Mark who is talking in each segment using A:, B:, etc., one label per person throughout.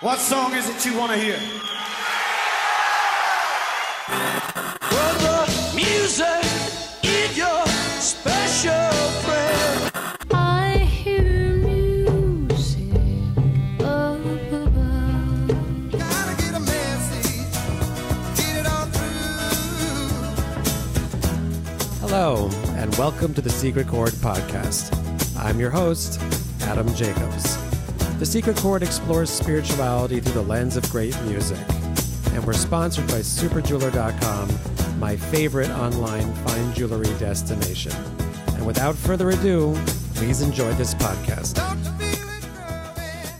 A: What song is it you want to hear?
B: Put the music in your special friend.
C: I hear music up above.
B: Gotta get a message, get it all through.
D: Hello, and welcome to the Secret Chord podcast. I'm your host, Adam Jacobs. The Secret Chord explores spirituality through the lens of great music, and we're sponsored by superjeweler.com, my favorite online fine jewelry destination. And without further ado, please enjoy this podcast.
B: Don't you feel it growing?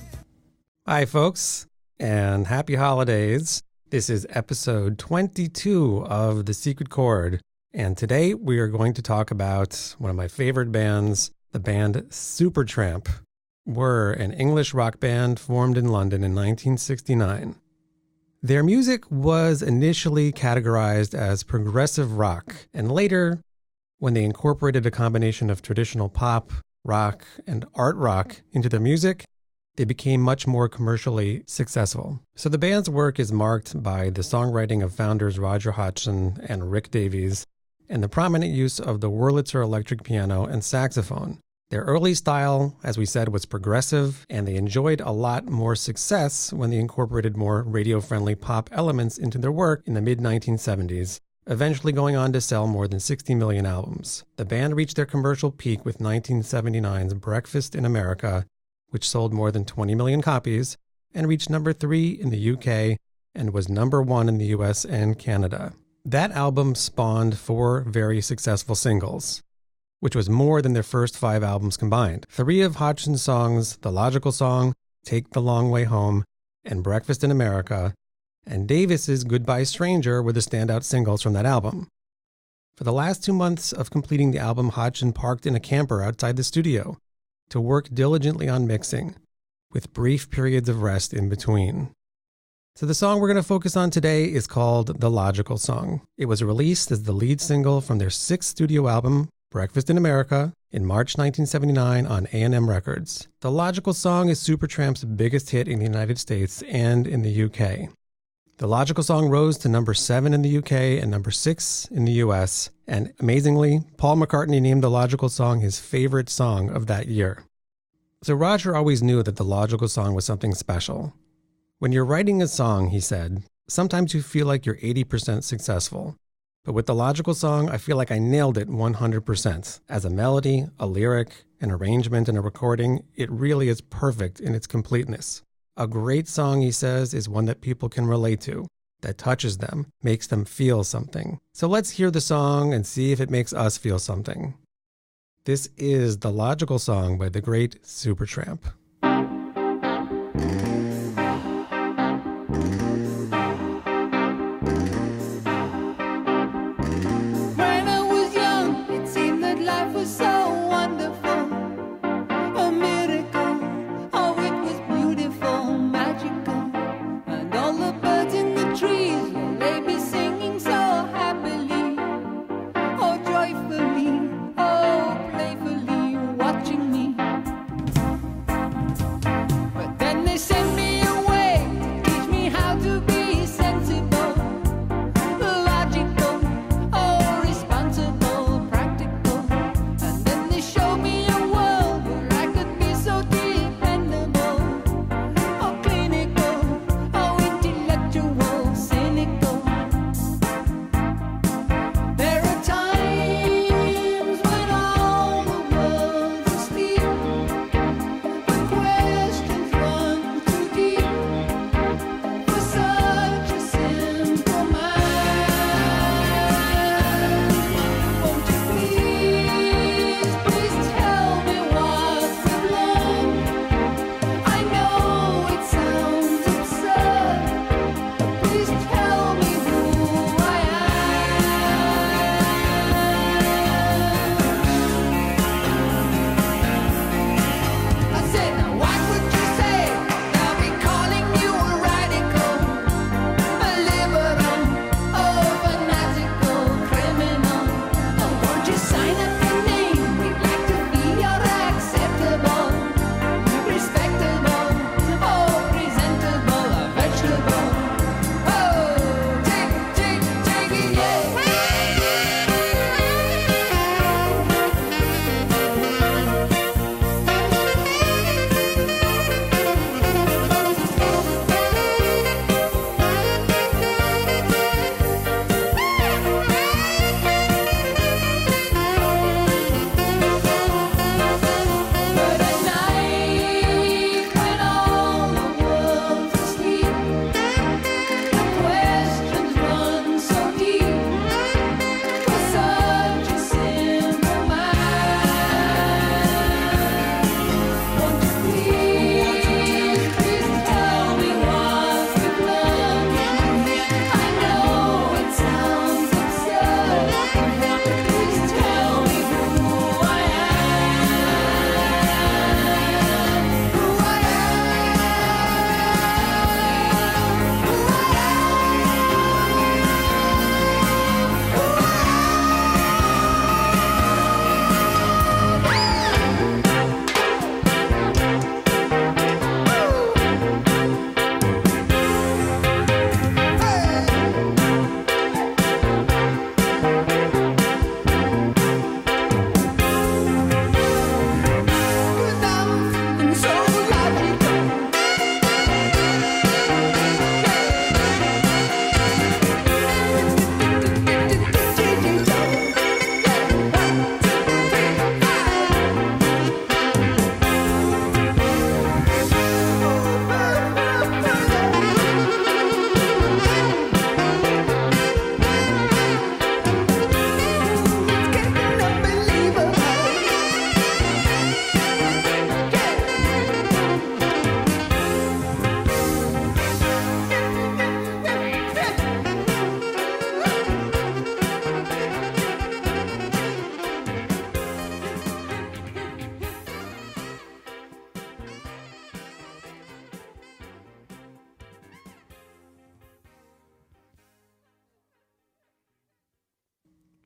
D: Hi, folks, and happy holidays. This is episode 22 of The Secret Chord, and today we are going to talk about one of my favorite bands, the band Supertramp. Were an English rock band formed in London in 1969. Their music was initially categorized as progressive rock, and later, when they incorporated a combination of traditional pop, rock, and art rock into their music, they became much more commercially successful. So the band's work is marked by the songwriting of founders Roger Hodgson and Rick Davies, and the prominent use of the Wurlitzer electric piano and saxophone. Their early style, as we said, was progressive, and they enjoyed a lot more success when they incorporated more radio-friendly pop elements into their work in the mid-1970s, eventually going on to sell more than 60 million albums. The band reached their commercial peak with 1979's Breakfast in America, which sold more than 20 million copies, and reached number 3 in the UK, and was number 1 in the US and Canada. That album spawned 4 very successful singles, which was more than their first 5 albums combined. 3 of Hodgson's songs, The Logical Song, Take the Long Way Home, and Breakfast in America, and Davis's Goodbye Stranger were the standout singles from that album. For the last 2 months of completing the album, Hodgson parked in a camper outside the studio to work diligently on mixing, with brief periods of rest in between. So the song we're going to focus on today is called The Logical Song. It was released as the lead single from their 6th studio album, Breakfast in America, in March 1979 on A&M Records. The Logical Song is Supertramp's biggest hit in the United States and in the UK. The Logical Song rose to number 7 in the UK and number 6 in the US, and amazingly, Paul McCartney named The Logical Song his favorite song of that year. So Roger always knew that The Logical Song was something special. When you're writing a song, he said, sometimes you feel like you're 80% successful. But with The Logical Song, I feel like I nailed it 100%. As a melody, a lyric, an arrangement, and a recording, it really is perfect in its completeness. A great song, he says, is one that people can relate to, that touches them, makes them feel something. So let's hear the song and see if it makes us feel something. This is The Logical Song by the great Supertramp.
C: They say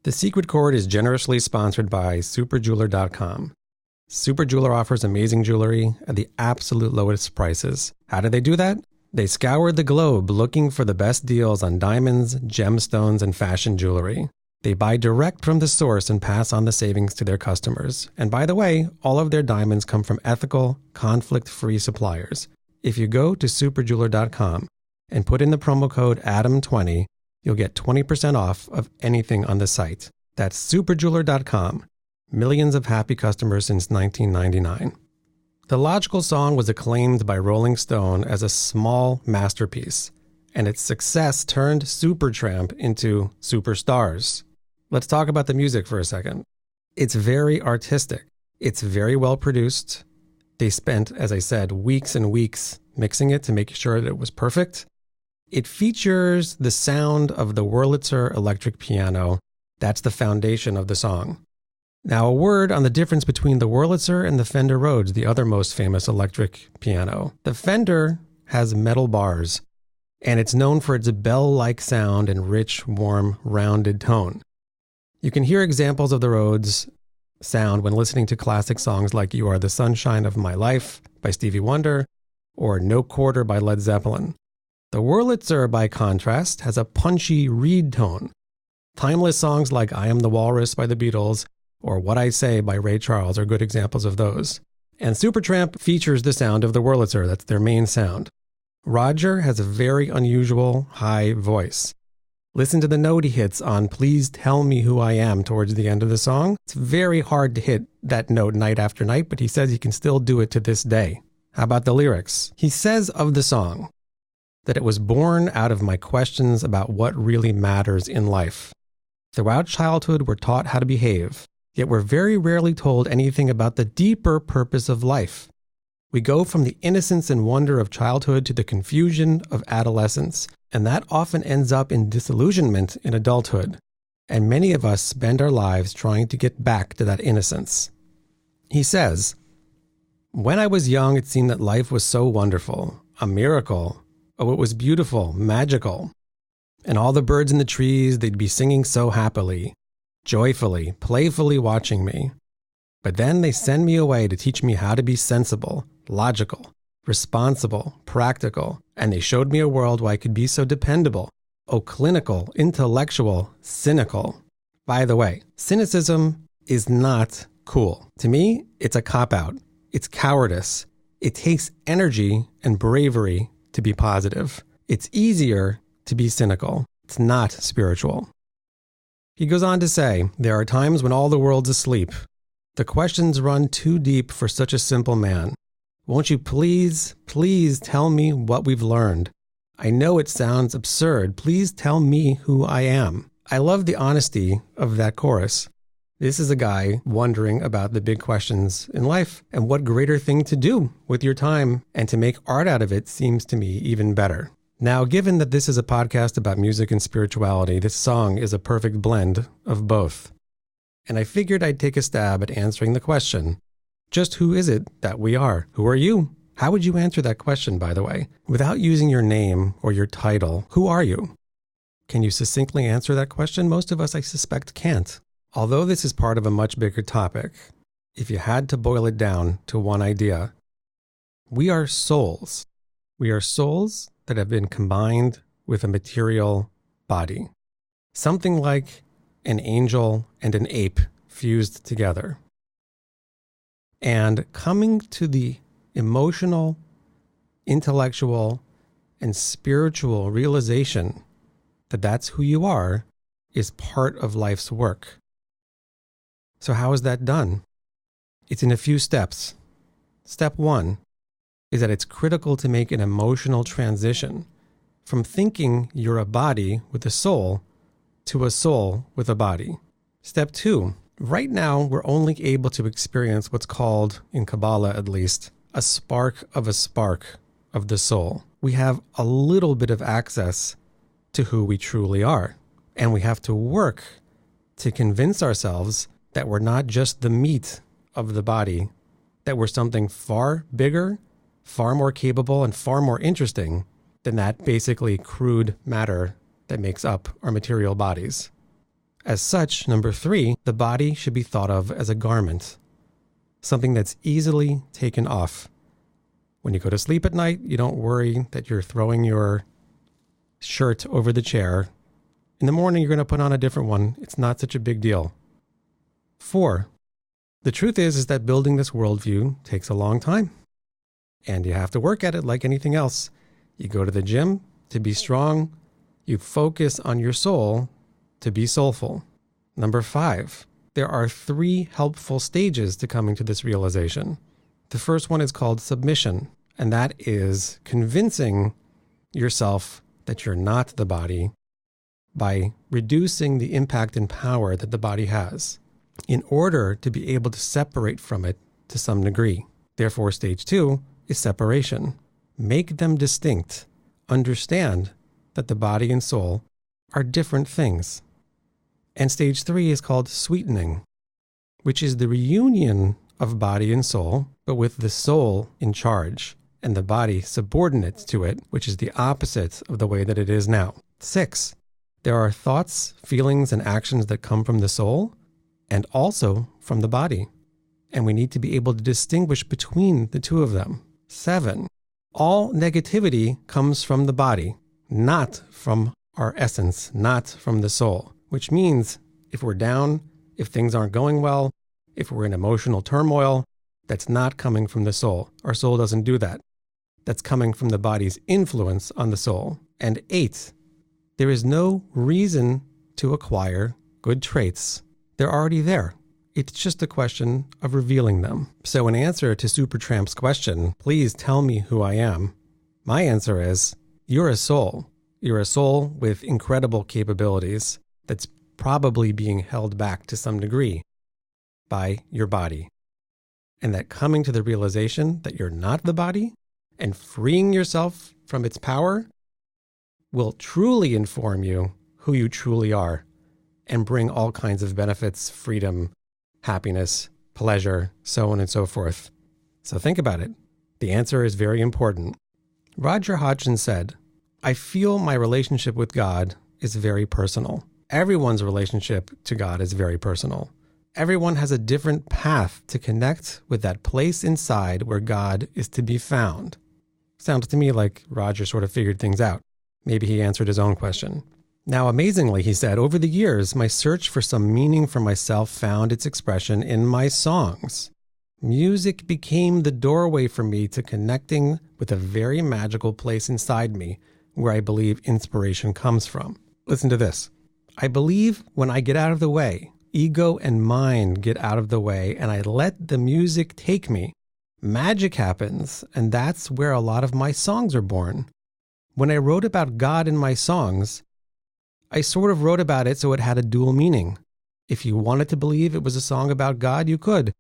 D: The Secret Chord is generously sponsored by superjeweler.com. Super Jeweler offers amazing jewelry at the absolute lowest prices. How do they do that? They scour the globe looking for the best deals on diamonds, gemstones, and fashion jewelry. They buy direct from the source and pass on the savings to their customers. And by the way, all of their diamonds come from ethical, conflict-free suppliers. If you go to superjeweler.com and put in the promo code ADAM20, you'll get 20% off of anything on the site. That's superjeweler.com. Millions of happy customers since 1999. The Logical song was acclaimed by Rolling Stone as a small masterpiece, and its success turned Supertramp into superstars. Let's talk about the music for a second. It's very artistic. It's very well produced. They spent, as I said, weeks and weeks mixing it to make sure that it was perfect. It features the sound of the Wurlitzer electric piano. That's the foundation of the song. Now, a word on the difference between the Wurlitzer and the Fender Rhodes, the other most famous electric piano. The Fender has metal bars, and it's known for its bell-like sound and rich, warm, rounded tone. You can hear examples of the Rhodes sound when listening to classic songs like You Are the Sunshine of My Life by Stevie Wonder or No Quarter by Led Zeppelin. The Wurlitzer, by contrast, has a punchy reed tone. Timeless songs like I Am the Walrus by the Beatles or What I Say by Ray Charles are good examples of those. And Supertramp features the sound of the Wurlitzer. That's their main sound. Roger has a very unusual high voice. Listen to the note he hits on Please Tell Me Who I Am towards the end of the song. It's very hard to hit that note night after night, but he says he can still do it to this day. How about the lyrics? He says of the song that it was born out of my questions about what really matters in life. Throughout childhood, we're taught how to behave, yet we're very rarely told anything about the deeper purpose of life. We go from the innocence and wonder of childhood to the confusion of adolescence, and that often ends up in disillusionment in adulthood. And many of us spend our lives trying to get back to that innocence. He says, when I was young, it seemed that life was so wonderful, a miracle. Oh, it was beautiful, magical. And all the birds in the trees, they'd be singing so happily, joyfully, playfully watching me. But then they send me away to teach me how to be sensible, logical, responsible, practical, and they showed me a world where I could be so dependable, clinical, intellectual, cynical. By the way, cynicism is not cool. To me, it's a cop-out. It's cowardice. It takes energy and bravery to be positive. It's easier to be cynical. It's not spiritual. He goes on to say, there are times when all the world's asleep. The questions run too deep for such a simple man. Won't you please tell me what we've learned? I know it sounds absurd. Please tell me who I am. I love the honesty of that chorus. This is a guy wondering about the big questions in life, and what greater thing to do with your time, and to make art out of it seems to me even better. Now, given that this is a podcast about music and spirituality, this song is a perfect blend of both. And I figured I'd take a stab at answering the question, just who is it that we are? Who are you? How would you answer that question, by the way? Without using your name or your title, who are you? Can you succinctly answer that question? Most of us, I suspect, can't. Although this is part of a much bigger topic, if you had to boil it down to one idea, we are souls. We are souls that have been combined with a material body. Something like an angel and an ape fused together. And coming to the emotional, intellectual, and spiritual realization that that's who you are is part of life's work. So how is that done? It's in a few steps. Step one is that it's critical to make an emotional transition from thinking you're a body with a soul to a soul with a body. Step two, right now we're only able to experience what's called, in Kabbalah at least, a spark of the soul. We have a little bit of access to who we truly are, and we have to work to convince ourselves that we're not just the meat of the body, that we're something far bigger, far more capable, and far more interesting than that basically crude matter that makes up our material bodies. As such, number 3, the body should be thought of as a garment, something that's easily taken off. When you go to sleep at night, you don't worry that you're throwing your shirt over the chair. In the morning, you're going to put on a different one. It's not such a big deal. 4, the truth is that building this worldview takes a long time. And you have to work at it like anything else. You go to the gym to be strong. You focus on your soul to be soulful. Number 5, there are 3 helpful stages to coming to this realization. The first one is called submission, and that is convincing yourself that you're not the body by reducing the impact and power that the body has in order to be able to separate from it to some degree. Therefore, stage 2 is separation. Make them distinct. Understand that the body and soul are different things. And stage 3 is called sweetening, which is the reunion of body and soul, but with the soul in charge and the body subordinate to it, which is the opposite of the way that it is now. 6, there are thoughts, feelings, and actions that come from the soul and also from the body. And we need to be able to distinguish between the two of them. 7, all negativity comes from the body, not from our essence, not from the soul, which means if we're down, if things aren't going well, if we're in emotional turmoil, that's not coming from the soul. Our soul doesn't do that. That's coming from the body's influence on the soul. And 8, there is no reason to acquire good traits. They're already there. It's just a question of revealing them. So in answer to Supertramp's question, please tell me who I am, my answer is, you're a soul. You're a soul with incredible capabilities that's probably being held back to some degree by your body. And that coming to the realization that you're not the body and freeing yourself from its power will truly inform you who you truly are and bring all kinds of benefits, freedom, happiness, pleasure, so on and so forth. So think about it. The answer is very important. Roger Hodgson said, I feel my relationship with God is very personal. Everyone's relationship to God is very personal. Everyone has a different path to connect with that place inside where God is to be found. Sounds to me like Roger sort of figured things out. Maybe he answered his own question. Now, amazingly, he said, over the years, my search for some meaning for myself found its expression in my songs. Music became the doorway for me to connecting with a very magical place inside me where I believe inspiration comes from. Listen to this. I believe when I get out of the way, ego and mind get out of the way, and I let the music take me, magic happens, and that's where a lot of my songs are born. When I wrote about God in my songs, I sort of wrote about it so it had a dual meaning. If you wanted to believe it was a song about God, you could.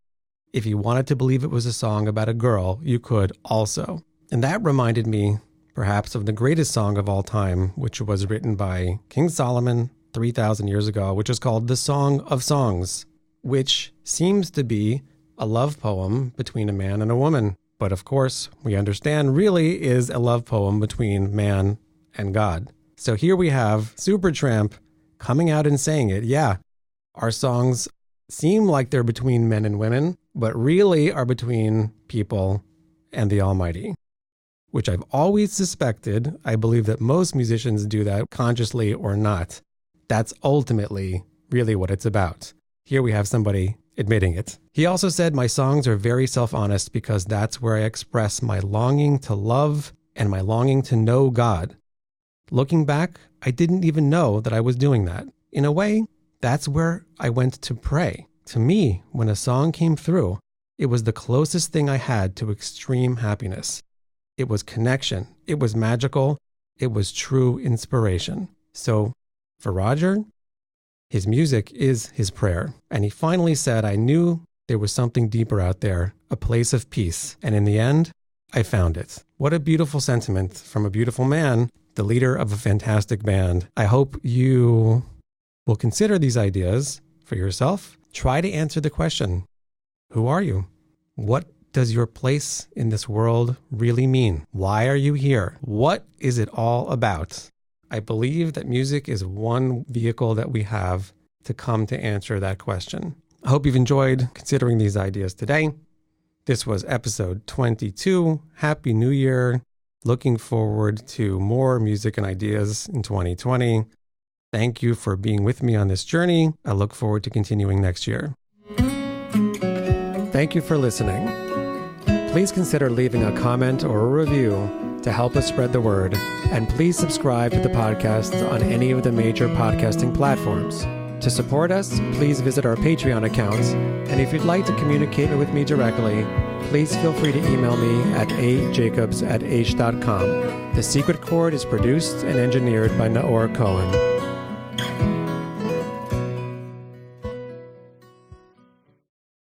D: If you wanted to believe it was a song about a girl, you could also. And that reminded me, perhaps, of the greatest song of all time, which was written by King Solomon 3,000 years ago, which is called the Song of Songs, which seems to be a love poem between a man and a woman. But of course, we understand really is a love poem between man and God. So here we have Supertramp coming out and saying it. Yeah, our songs seem like they're between men and women, but really are between people and the Almighty, which I've always suspected. I believe that most musicians do that consciously or not. That's ultimately really what it's about. Here we have somebody admitting it. He also said, my songs are very self-honest because that's where I express my longing to love and my longing to know God. Looking back, I didn't even know that I was doing that. In a way, that's where I went to pray. To me, when a song came through, it was the closest thing I had to extreme happiness. It was connection. It was magical. It was true inspiration. So for Roger, his music is his prayer. And he finally said, I knew there was something deeper out there, a place of peace. And in the end, I found it. What a beautiful sentiment from a beautiful man, the leader of a fantastic band. I hope you will consider these ideas for yourself. Try to answer the question, who are you? What does your place in this world really mean? Why are you here? What is it all about? I believe that music is one vehicle that we have to come to answer that question. I hope you've enjoyed considering these ideas today. This was episode 22. Happy New Year. Looking forward to more music and ideas in 2020. Thank you for being with me on this journey. I look forward to continuing next year. Thank you for listening. Please consider leaving a comment or a review to help us spread the word. And please subscribe to the podcast on any of the major podcasting platforms. To support us, please visit our Patreon accounts. And if you'd like to communicate with me directly, please feel free to email me at ajacobs@aish.com. The Secret Chord is produced and engineered by Naor Cohen.